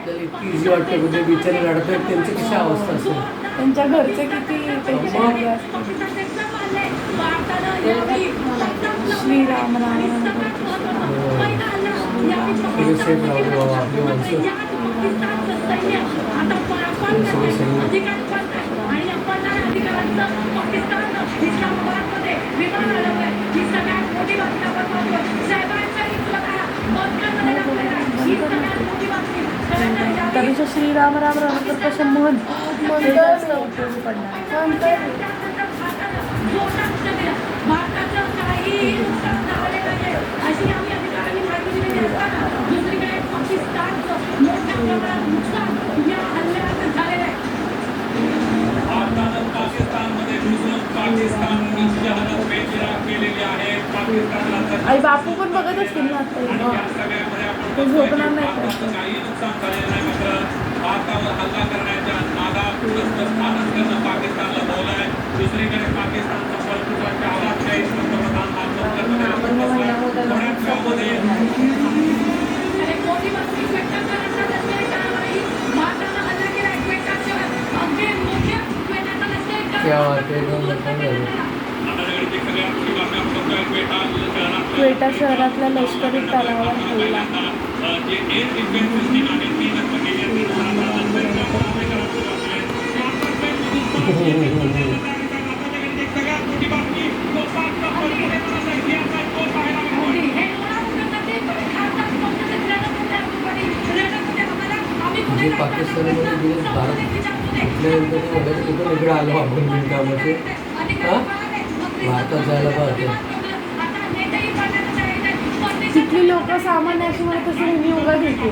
आपल्याला इतकी इझी वाटते म्हणजे बिचारे लढत आहेत त्यांची कशी अवस्था असेल. त्यांच्या घरचे किती टेन्शन असते. श्रीराम राम सगळे सेफ राहू दे बाबा आपले माणसं. सगळे सगळे त्यापेक्षा श्रीराम राम रणप्रकाश म्हण ते जास्त उपयोगी पडणार. आई बापू पण बघत असतील ना आता. ते झोपणार नाही भारतावर हल्ला करण्याच्या नादात स्थानच करणं पाकिस्तानला बोलाय. दुसरीकडे पाकिस्तानचा परतुत्वाच्या आवाजच्या पंतप्रधान क्वेटा शहरातल्या लष्करी तलावावर हल्ला. जे पाकिस्तानमध्ये गेले भारत कुठल्यानंतर कुठून इकडे आलो आपण मिनिटामध्ये. हां भारतात जायला पाहते. तिथली लोक सामान्य अशी म्हणत असेल मी उगा घेते.